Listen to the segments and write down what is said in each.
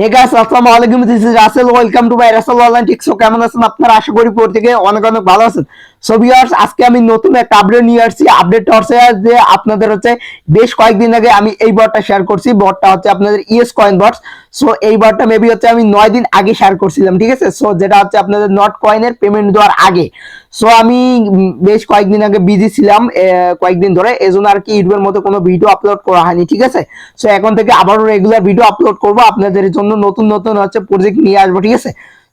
হে guys, আসসালামু আলাইকুম। This is Rasel. Welcome to my Rasel online tips. কেমন আছেন আপনারা? আশা করি প্রত্যেকে অনেক অনেক ভালো আছেন। সো ভিউয়ার্স, আজকে আমি নতুন একটা আপডেট নিয়ে আসছি। আপডেটটা হচ্ছে যে আপনাদের হচ্ছে বেশ কয়েকদিন আগে আমি এই বটটা শেয়ার করছি। বটটা হচ্ছে আপনাদের ইএস কয়েন বটস। সো এই বটটা মেবি হচ্ছে আমি 9 দিন আগে শেয়ার করছিলাম, ঠিক আছে? সো যেটা হচ্ছে আপনাদের নট কয়েনের পেমেন্ট দেওয়ার আগে। সো আমি বেশ কয়েকদিন আগে বিজি ছিলাম, কয়েকদিন ধরে, এজন্য আর কি ইউটিউবের মধ্যে কোনো ভিডিও আপলোড করা হয়নি, ঠিক আছে? সো এখন থেকে আবারও রেগুলার ভিডিও আপলোড করব, আপনাদের জন্য নতুন নতুন হচ্ছে প্রজেক্ট নিয়ে আসবো, ঠিক আছে?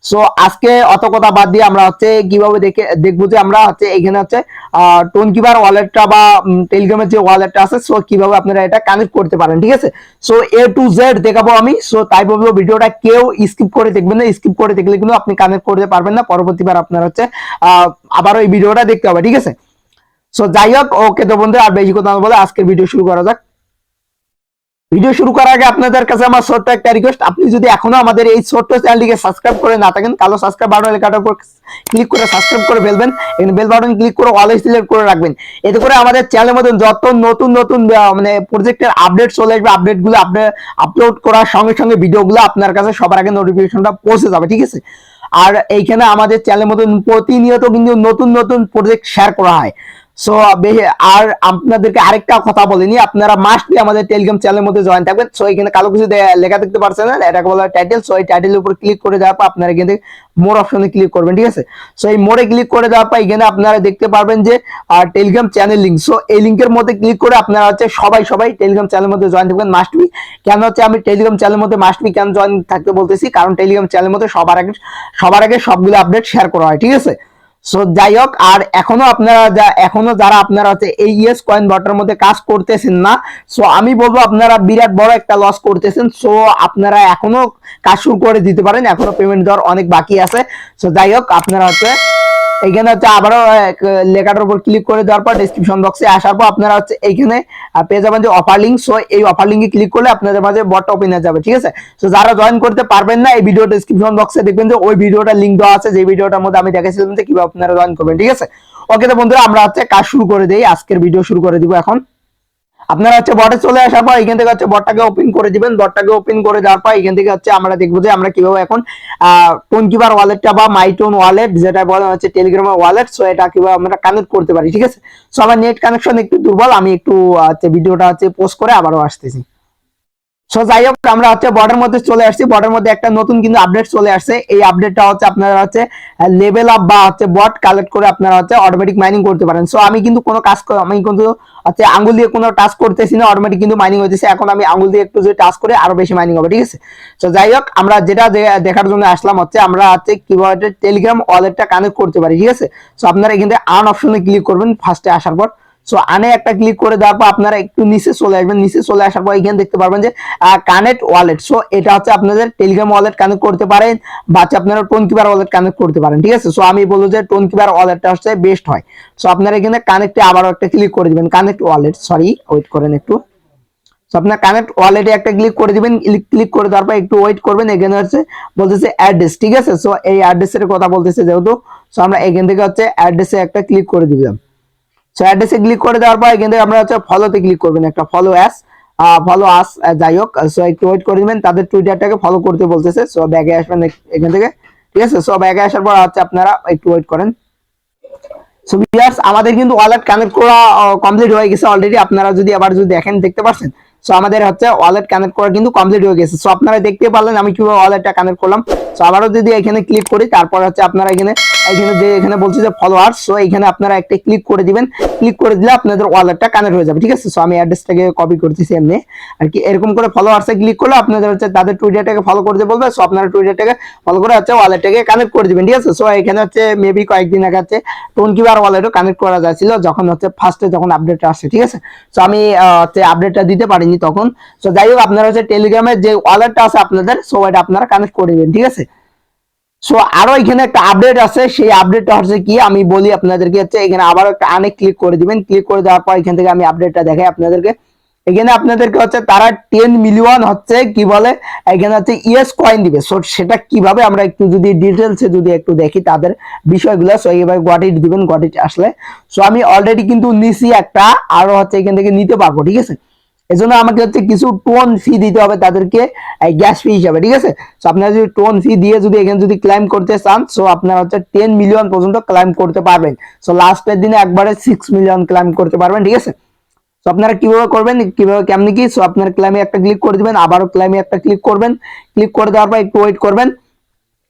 সো আজকে অত কথা বাদ দিয়ে আমরা হচ্ছে কিভাবে দেখবো যে আমরা হচ্ছে এখানে হচ্ছে টোনকিবার ওয়ালেটটা বা টেলিগ্রামের যে ওয়ালেটটা আছে, সো কিভাবে আপনারা এটা কানেক্ট করতে পারেন, ঠিক আছে? সো এ টু জেড দেখাবো আমি। সো তাই বলবো ভিডিওটা কেউ স্কিপ করে দেখবেন না। স্কিপ করে দেখলে কিন্তু আপনি কানেক্ট করতে পারবেন না। পরবর্তীবার আপনার হচ্ছে আবারও এই ভিডিওটা দেখতে হবে, ঠিক আছে? সো যাই হোক, ওকে তো বন্ধু, আর বেশি কথা না বলে আজকের ভিডিও শুরু করা যাক। ভিডিও শুরু করার আগে আপনাদের কাছে আমার ছোট্ট একটা রিকোয়েস্ট, আপনি যদি এখনো আমাদের এই ছোট্ট চ্যানেলটিকে সাবস্ক্রাইব করে না থাকেন, কালো সাবস্ক্রাইব বাটন লেখাটার উপর ক্লিক করে সাবস্ক্রাইব করে ফেলবেন। এখানে বেল বাটন ক্লিক করে অল সিলেক্ট করে রাখবেন। এতে করে আমাদের চ্যানেলের মধ্যে যত নতুন নতুন মানে প্রজেক্টের আপডেট চলে আসবে, আপডেটগুলো আপনি আপলোড করার সঙ্গে সঙ্গে ভিডিওগুলো আপনার কাছে সবার আগে নোটিফিকেশনটা পৌঁছে যাবে, ঠিক আছে? আর এইখানে আমাদের চ্যানেলের মধ্যে প্রতিনিয়ত কিন্তু নতুন নতুন প্রজেক্ট শেয়ার করা হয়। সো আর আপনাদেরকে আরেকটা কথা বলিনি, আপনারা মাস্ট বি আমাদের টেলিগ্রাম চ্যানেলের মধ্যে জয়েন থাকবেন। সো এখানে কালো কিছু লেখা দেখতে পাচ্ছেন না, এটাকে বলা হয় টাইটেল। সো এই টাইটেলের উপর ক্লিক করে দেওয়ার পর আপনারা এখানে মোর অপশনে ক্লিক করবেন, ঠিক আছে? সো এই মোড়ে ক্লিক করে দেওয়ার পর এখানে আপনারা দেখতে পারবেন যে টেলিগ্রাম চ্যানেল লিঙ্ক। সো এই লিঙ্কের মধ্যে ক্লিক করে আপনারা হচ্ছে সবাই টেলিগ্রাম চ্যানেলের মধ্যে জয়েন থাকবেন মাস্ট বি। কেন হচ্ছে আমি টেলিগ্রাম চ্যানেলের মধ্যে মাস্ট বি কেন জয়েন থাকতে বলতেছি, কারণ টেলিগ্রাম চ্যানেলের মধ্যে সবার আগে সবগুলো আপডেট শেয়ার করা হয়, ঠিক আছে? সো যাই হোক, আর এখনো যারা আপনারা হচ্ছে এই ইএস কয়েন বটের মধ্যে কাজ করতেছেন না, সো আমি বলবো আপনারা বিরাট বড় একটা লস করতেছেন। সো আপনারা এখনো কাজ শুরু করে দিতে পারেন, এখনো পেমেন্ট দেওয়ার অনেক বাকি আছে। সো যাই হোক, আপনারা হচ্ছে এইখানে হচ্ছে আবারও লেখাটার উপর ক্লিক করে দেওয়ার পর ডেসক্রিপশন বক্সে আসার পর আপনারা হচ্ছে এইখানে পেয়ে যাবেন যে অফার লিঙ্ক। সো এই অফার লিঙ্কে ক্লিক করলে আপনাদের মাঝে বটটা ওপেন হয়ে যাবে, ঠিক আছে? সো যারা জয়েন করতে পারবেন না, এই ভিডিও ডেসক্রিপশন বক্সে দেখবেন যে ওই ভিডিওটা লিঙ্ক দেওয়া আছে, যে ভিডিওটার মধ্যে আমি দেখাইছিলাম যে কিভাবে আপনারা জয়েন করবেন, ঠিক আছে? ওকে তো বন্ধুরা, আমরা হচ্ছে কাজ শুরু করে দেই। আজকের ভিডিও শুরু করে দিব এখন। আপনারা হচ্ছে বটে চলে আসার পর এখান থেকে হচ্ছে বটটাকে ওপেন করে দিবেন। বটটাকে ওপেন করে দেওয়ার পর এখান থেকে হচ্ছে আমরা দেখবো যে আমরা কিভাবে এখন টোনকিবার ওয়ালেটটা বা মাইটোন ওয়ালেট যেটা বলা হচ্ছে টেলিগ্রামের ওয়ালেট, সো এটা কিভাবে আমরা কানেক্ট করতে পারি, ঠিক আছে? সো আমার নেট কানেকশন একটু দুর্বল, আমি একটু ভিডিওটা হচ্ছে পোস্ট করে আবারও আসতেছি। সো যাই হোক, আমরা হচ্ছে বটের মধ্যে চলে আসছি। বটের মধ্যে একটা নতুন কিন্তু আপডেট চলে আসছে। এই আপডেটটা হচ্ছে আপনারা হচ্ছে লেভেল আপ বা হচ্ছে বট কালেক্ট করে আপনারা হচ্ছে অটোমেটিক মাইনিং করতে পারেন। সো আমি কিন্তু কোনো কাজ আমি কিন্তু হচ্ছে আঙ্গুল দিয়ে কোনো টাস্ক করতেছি না, অটোমেটিক কিন্তু মাইনিং হইতেছে। এখন আমি আঙ্গুল দিয়ে একটু যদি টাস্ক করে আরো বেশি মাইনিং হবে, ঠিক আছে? সো যাই হোক, আমরা যেটা দেখার জন্য আসলাম হচ্ছে আমরা হচ্ছে কিভাবে টেলিগ্রাম ওয়ালেটটা কানেক্ট করতে পারি, ঠিক আছে? সো আপনারা এখান থেকে আর্ন অপশনে ক্লিক করবেন ফার্স্টে আসার পর। সো আনে একটা ক্লিক করে দেওয়ার পর আপনারা একটু নিচে চলে আসবেন। নিচে চলে আসার পর এখানে দেখতে পারবেন যে কানেক্ট ওয়ালেট। সো এটা হচ্ছে আপনাদের টেলিগ্রাম ওয়ালেট কানেক্ট করতে পারেন বা হচ্ছে আপনারা টোনকিবার ওয়ালেট কানেক্ট করতে পারেন, ঠিক আছে? সো আমি বলবো যে টোনকিবার ওয়ালেটটা হচ্ছে বেস্ট হয়। সো আপনারা এখানে কানেক্টে আবারও একটা ক্লিক করে দিবেন। কানেক্ট ওয়ালেট, সরি, ওয়েট করেন একটু। সো আপনার কানেক্ট ওয়ালেটে একটা ক্লিক করে দিবেন। ক্লিক করে দেওয়ার পর একটু ওয়েট করবেন। এখানে হচ্ছে বলতেছে অ্যাড্রেস, ঠিক আছে? সো এই অ্যাড্রেসের কথা বলতেছে যেহেতু, সো আমরা এখান থেকে হচ্ছে অ্যাড্রেসে একটা ক্লিক করে দিলাম। সো অ্যাড্রেসে ক্লিক করে দেওয়ার পর এখান থেকে আমরা হচ্ছে ফলোতে ক্লিক করবেন, একটা ফলো আস, যাই হোক। সো একটু ওয়েট করে দিবেন, তাদের টুইটারটাকে ফলো করতে বলতেছে। সো ব্যাগে আসবেন এখান থেকে, ঠিক আছে? সো ব্যাগে আসার পর হচ্ছে আপনারা একটু ওয়েট করেন। সো ভিউয়ার্স, আমাদের কিন্তু ওয়ালেট কানেক্ট করা কমপ্লিট হয়ে গেছে অলরেডি। আপনারা যদি আবার যদি দেখেন, দেখতে পাচ্ছেন। সো আমাদের হচ্ছে ওয়ালেট কানেক্ট করা কিন্তু কমপ্লিট হয়ে গেছে। সো আপনারা দেখতে পারলেন আমি কিভাবে ওয়ালেটটা কানেক্ট করলাম। সো আবারও যদি এখানে ক্লিক করি, তারপর হচ্ছে আপনারা এখানে বলছি যে ফলোয়ার্স, সো এখানে আপনারা একটা ক্লিক করে দিবেন। ক্লিক করে দিলে আপনাদের ওয়ালেটটা কানেক্ট হয়ে যাবে, ঠিক আছে? সো আমি অ্যাড্রেসটাকে কপি করতেছি এমনি আর কি। এরকম করে ফলোয়ার্সে ক্লিক করলে আপনাদের হচ্ছে তাদের টুইটারটাকে ফলো করতে বলবে। সো আপনারা টুইটারটাকে ফলো করে হচ্ছে ওয়ালেটটাকে কানেক্ট করে দিবেন, ঠিক আছে? সো এখানে হচ্ছে মেবি কয়েকদিন আগে হচ্ছে টোনকিবার ওয়ালেটও কানেক্ট করা যাচ্ছিল যখন হচ্ছে ফার্স্টে যখন আপডেটটা আসছে, ঠিক আছে? সো আমি হচ্ছে আপডেটটা দিতে পারিনি তখন। সো যাই হোক, আপনারা হচ্ছে টেলিগ্রামের যে ওয়ালেটটা আছে আপনাদের, সো এটা আপনারা কানেক্ট করে দিবেন, ঠিক আছে? সো আরো এখানে একটা আপডেট আছে। সেই আপডেটটা হচ্ছে কি আমি বলি আপনাদেরকে, হচ্ছে এখানে আবার একটা আনে ক্লিক করে দিবেন। ক্লিক করে দেওয়ার পর এখান থেকে আমি আপডেটটা দেখাই আপনাদেরকে। এখানে আপনাদেরকে হচ্ছে তারা 10 মিলিয়ন হচ্ছে কি বলে এখানে হচ্ছে ইএস কয়েন দিবে। সো সেটা কিভাবে আমরা একটু যদি ডিটেলসে যদি একটু দেখি তাদের বিষয়গুলো। সো এইভাবে গট ইট দিবেন, গট ইট আসলে। সো আমি অলরেডি কিন্তু নিছি একটা, আরো হচ্ছে এখান থেকে নিতে পারবো, ঠিক আছে? এজন্য আমাকে হচ্ছে কিছু টোন ফি দিতে হবে তাদেরকে, গ্যাস ফি হিসাবে, ঠিক আছে। সো আপনারা যদি টোন ফি দিয়ে যদি এখানে যদি ক্লাইম করতে চান, সো আপনারা হচ্ছে 10 মিলিয়ন পর্যন্ত ক্লাইম করতে পারবেন। সো লাস্টের দিনে একবারে 6 মিলিয়ন ক্লাইম করতে পারবেন, ঠিক আছে। তো আপনারা কিভাবে করবেন, কিভাবে কেমনি কি, সো আপনার ক্লাইমে একটা ক্লিক করে দিবেন, আবারও ক্লাইমে একটা ক্লিক করবেন, ক্লিক করে দেওয়ার পর একটু ওয়েট করবেন।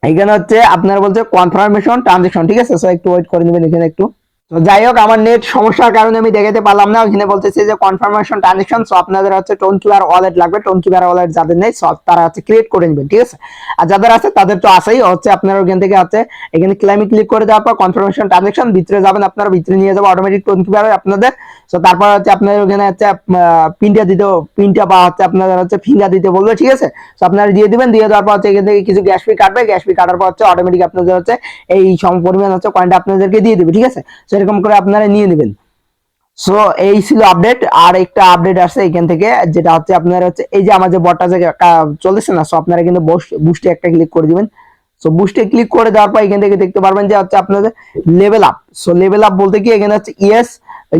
এখানে হচ্ছে আপনার বলছে কনফার্মেশন ট্রানজেকশন, ঠিক আছে। সো একটু ওয়েট করে নেবেন এখানে একটু। তো যাই হোক, আমার নেট সমস্যার কারণে আমি দেখাতে পারলাম না। ওখানে বলতেছে যে কনফার্মেশন ট্রানজেকশন। সো আপনাদের হচ্ছে টোনকিউআর ওয়ালেট লাগবে, টোনকিউআর ওয়ালেট যাদের নেই সো তারা হচ্ছে ক্রিয়েট করে নেবেন, ঠিক আছে। আর যাদের আছে তাদের তো আছেই, হচ্ছে আপনারা ওখান থেকে হচ্ছে এখানে ক্লাইমে ক্লিক করে দেওয়ার পর কনফার্মেশন ট্রানজেকশন ভিতরে যাবেন, আপনারা ভিতরে নিয়ে যাবো অটোমেটিক টোনকিউআর আপনাদের। সো তারপর হচ্ছে আপনাদের ওখানে হচ্ছে পিনটা দিতে, পিনটা বা হচ্ছে আপনাদের হচ্ছে ফিঙ্গার দিতে বলবে, ঠিক আছে। সো আপনারা দিয়ে দিবেন, দিয়ে দেওয়ার পর হচ্ছে এখান থেকে কিছু গ্যাস ফি কাটবে, গ্যাস ফি কাটার পর হচ্ছে অটোমেটিক আপনাদের হচ্ছে এই সম পরিমাণ হচ্ছে কয়েনটা আপনাদেরকে দিয়ে দিবে, ঠিক আছে। সো এরকম করে আপনারা নিয়ে নেবেন। সো এই ছিল আপডেট। আর একটা আপডেট আসছে এখান থেকে, যেটা হচ্ছে আপনারা হচ্ছে এই যে আমার যে বটটা যে চলতেছে না, সো আপনারা কিন্তু বুস্টে একটা ক্লিক করে দিবেন। সো বুস্টে ক্লিক করে দেওয়ার পর এখান থেকে দেখতে পারবেন যে হচ্ছে আপনাদের level up. So level up বলতে কি এখানে হচ্ছে ইয়েস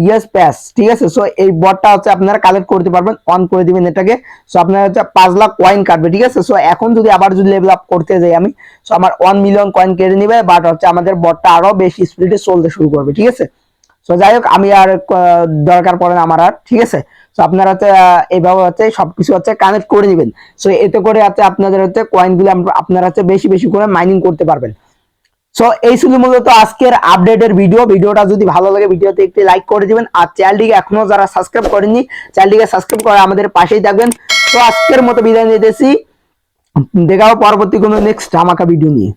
ইয়েস প্যাস, ঠিক আছে। সো এই বটটা হচ্ছে আপনারা কালেক্ট করতে পারবেন, অন করে দিবেন এটাকে। সো আপনারা হচ্ছে 5 লাখ কয়েন কাটবে, ঠিক আছে। সো এখন যদি আবার যদি লেভেল আপ করতে যাই আমি, সো আমার 1 মিলিয়ন কয়েন কেটে নিবে, বাট হচ্ছে আমাদের বটটা আরো বেশি স্পিডে চলতে শুরু করবে, ঠিক আছে। সো যাই হোক, আমি আর দরকার পড়ে না আমার আর, ঠিক আছে। সো আপনারা হচ্ছে এইভাবে হচ্ছে সবকিছু হচ্ছে কানেক্ট করে নেবেন। সো এতে করে হচ্ছে আপনাদের হচ্ছে কয়েনগুলো আপনারা হচ্ছে বেশি বেশি করে মাইনিং করতে পারবেন। সো এই ছিল মূলত আজকের আপডেটের ভিডিও। ভিডিওটা যদি ভালো লাগে ভিডিওতে একটি লাইক করে দিবেন, আর চ্যানেলটিকে এখনো যারা সাবস্ক্রাইব করেননি চ্যানেলটিকে সাবস্ক্রাইব করে আমাদের পাশেই থাকবেন। তো আজকের মতো বিদায় নিতেছি, দেখা হবে পরবর্তী কোনো নেক্সট ধামাকা ভিডিও নিয়ে।